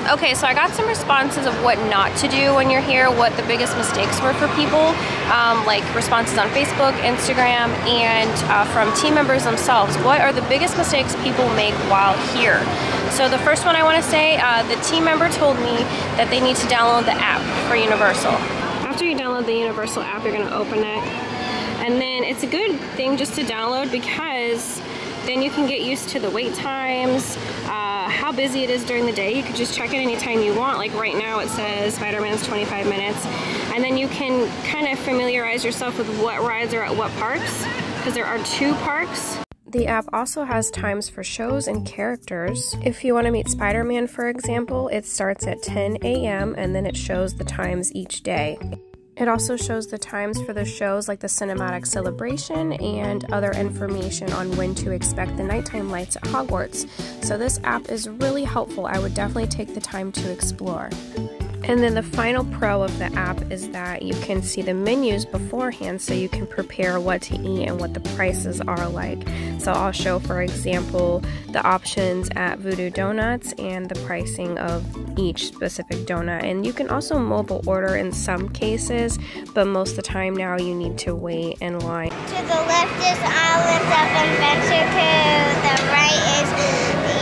Okay, so I got some responses of what not to do when you're here, what the biggest mistakes were for people, like responses on Facebook, Instagram, and from team members themselves. What are the biggest mistakes people make while here? So the first one I want to say, the team member told me that they need to download the app for Universal. After you download the Universal app, you're going to open it. And then it's a good thing just to download because then you can get used to the wait times, how busy it is during the day. You could just check it anytime you want. Like right now it says Spider-Man's 25 minutes. And then you can kind of familiarize yourself with what rides are at what parks, because there are 2 parks. The app also has times for shows and characters. If you want to meet Spider-Man, for example, it starts at 10 a.m. and then it shows the times each day. It also shows the times for the shows like the Cinematic Celebration and other information on when to expect the nighttime lights at Hogwarts. So this app is really helpful. I would definitely take the time to explore. And then the final pro of the app is that you can see the menus beforehand so you can prepare what to eat and what the prices are like. So I'll show, for example, the options at Voodoo Donuts and the pricing of each specific donut. And you can also mobile order in some cases, but most of the time now you need to wait in line. To the left is Islands of Adventure, to the right is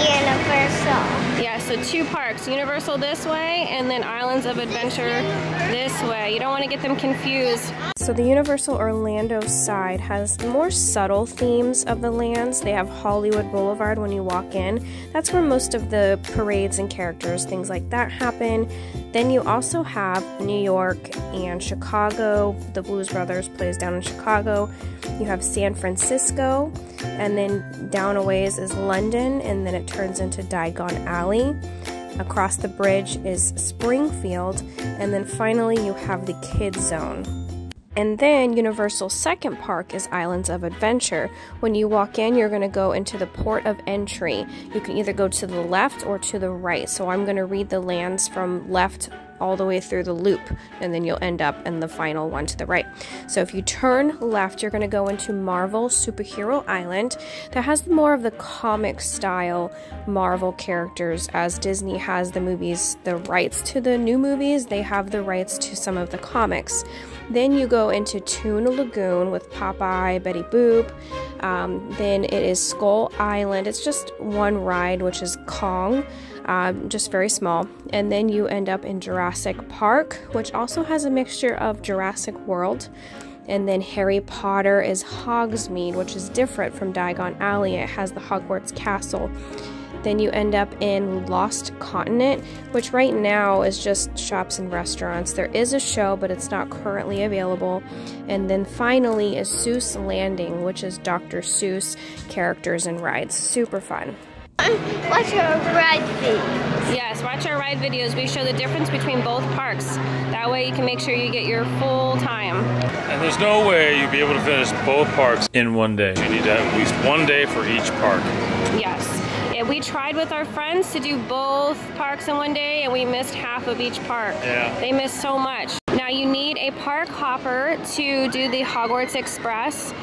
Universal. Yeah, so 2 parks, Universal this way and then Islands of Adventure this way. You don't want to get them confused. So the Universal Orlando side has more subtle themes of the lands. They have Hollywood Boulevard when you walk in. That's where most of the parades and characters, things like that happen. Then you also have New York and Chicago. The Blues Brothers plays down in Chicago. You have San Francisco, and then down a ways is London, and then it turns into Diagon Alley. Across the bridge is Springfield, and then finally you have the Kids Zone. And then Universal's second park is Islands of Adventure. When you walk in, you're going to go into the port of entry. You can either go to the left or to the right. So I'm going to read the lands from left all the way through the loop, and then you'll end up in the final one to the right. So if you turn left, you're going to go into Marvel Superhero Island. That has more of the comic style Marvel characters, as Disney has the movies, the rights to the new movies, they have the rights to some of the comics. Then you go into Toon Lagoon with Popeye, Betty Boop. Then it is Skull Island. It's just one ride, which is Kong, just very small. And then you end up in Jurassic Park, which also has a mixture of Jurassic World. And then Harry Potter is Hogsmeade, which is different from Diagon Alley. It has the Hogwarts Castle. Then you end up in Lost Continent, which right now is just shops and restaurants. There is a show, but it's not currently available. And then finally is Seuss Landing, which is Dr. Seuss characters and rides. Super fun. Watch our ride videos. Yes, watch our ride videos. We show the difference between both parks. That way you can make sure you get your full time. And there's no way you'll be able to finish both parks in one day. You need to have at least one day for each park. Yes. Yeah, we tried with our friends to do both parks in one day, and we missed half of each park. Yeah. They missed so much. Now you need a park hopper to do the Hogwarts Express.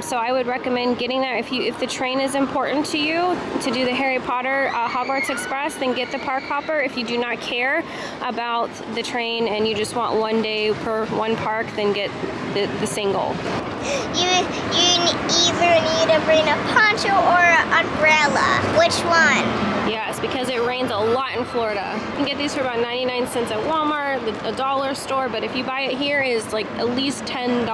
So I would recommend getting that. If the train is important to you to do the Harry Potter Hogwarts Express, then get the park hopper. If you do not care about the train and you just want one day per one park, then get the single. You either need to bring a poncho or an umbrella. Which one? Yes, because it rains a lot in Florida. You can get these for about 99 cents at Walmart, a dollar store, but if you buy it here, it's like at least $10.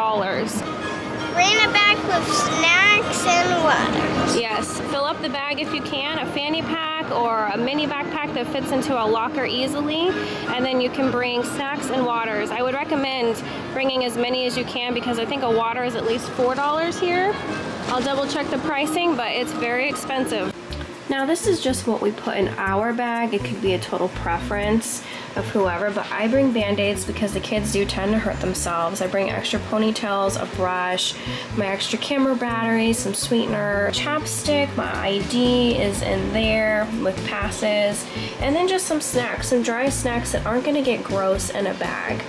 Bring a bag with snacks and water. Yes, fill up the bag if you can, a fanny pack or a mini backpack that fits into a locker easily, and then you can bring snacks and waters. I would recommend bringing as many as you can because I think a water is at least $4 here. I'll double check the pricing, but it's very expensive. Now this is just what we put in our bag. It could be a total preference of whoever, but I bring Band-Aids because the kids do tend to hurt themselves. I bring extra ponytails, a brush, my extra camera battery, some sweetener, chapstick, my ID is in there with passes, and then just some snacks, some dry snacks that aren't gonna get gross in a bag.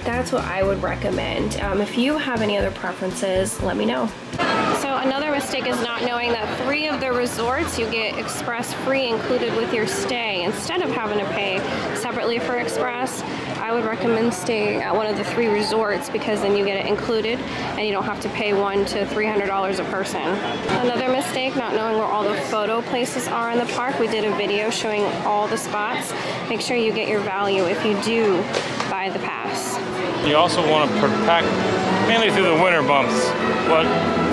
That's what I would recommend. If you have any other preferences, let me know. So Also, another mistake is not knowing that 3 of the resorts you get express free included with your stay. Instead of having to pay separately for express, I would recommend staying at one of the 3 resorts because then you get it included and you don't have to pay $100 to $300 a person. Another mistake, not knowing where all the photo places are in the park. We did a video showing all the spots. Make sure you get your value if you do buy the pass. You also want to pack mainly through the winter months.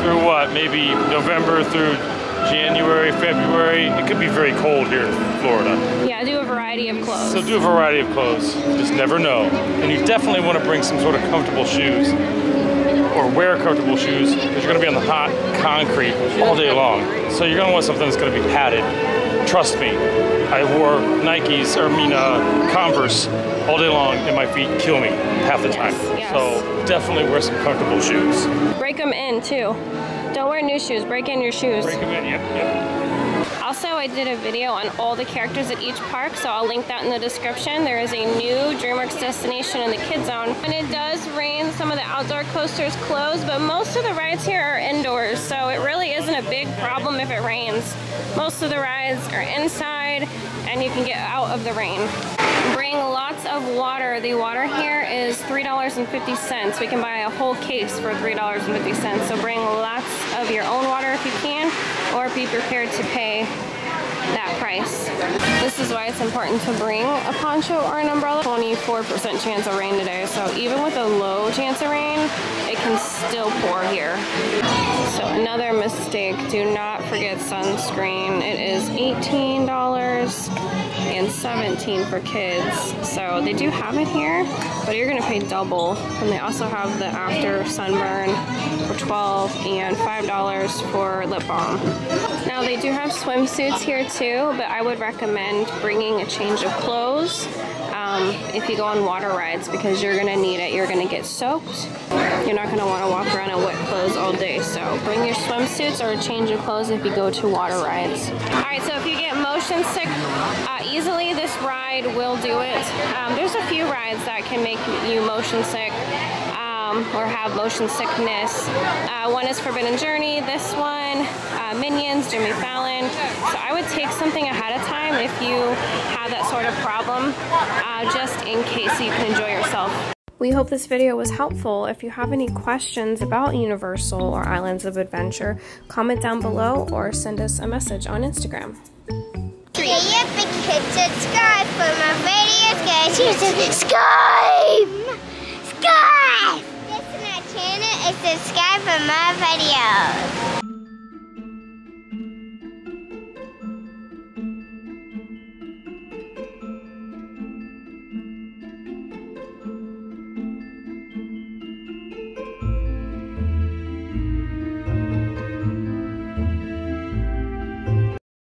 Through what? Maybe November through January, February. It could be very cold here in Florida. Yeah, do a variety of clothes. So do a variety of clothes. You just never know. And you definitely want to bring some sort of comfortable shoes. Or wear comfortable shoes because you're going to be on the hot concrete all day long. So you're going to want something that's going to be padded. Trust me, I wore Nikes, Converse all day long and my feet kill me half the time. Yes. So definitely wear some comfortable shoes. Break them in too. Don't wear new shoes, break in your shoes. Break them in, yep. Also, I did a video on all the characters at each park, so I'll link that in the description. There is a new Dreamworks destination in the Kids Zone. When it does rain, some of the outdoor coasters close, but most of the rides here are indoors, so it really isn't a big problem if it rains. Most of the rides are inside, and you can get out of the rain. Bring lots of water. The water here is $3.50. We can buy a whole case for $3.50, so bring lots of your own water if you can, or be prepared to pay that price. This is why it's important to bring a poncho or an umbrella. 24% chance of rain today, so even with a low chance of rain, it can still pour here. So another mistake, do not forget sunscreen. It is $18 and $17 for kids. So they do have it here, but you're gonna pay double. And they also have the after sunburn for $12 and $5 for lip balm. Now they do have swimsuits here too, but I would recommend bringing a change of clothes if you go on water rides because you're gonna need it. You're gonna get soaked. You're not gonna wanna walk around in wet clothes all day. So bring your swimsuits or a change of clothes if you go to water rides. All right, so if you get motion sick easily, this ride will do it. There's a few rides that can make you motion sick or have motion sickness. One is Forbidden Journey, this one, Minions, Jimmy Fallon. So I would take something ahead of time if you have that sort of problem, just in case so you can enjoy yourself. We hope this video was helpful. If you have any questions about Universal or Islands of Adventure, comment down below or send us a message on Instagram. Hey, if you could subscribe for my videos, guys. Subscribe! Subscribe! This is my channel and subscribe for my videos.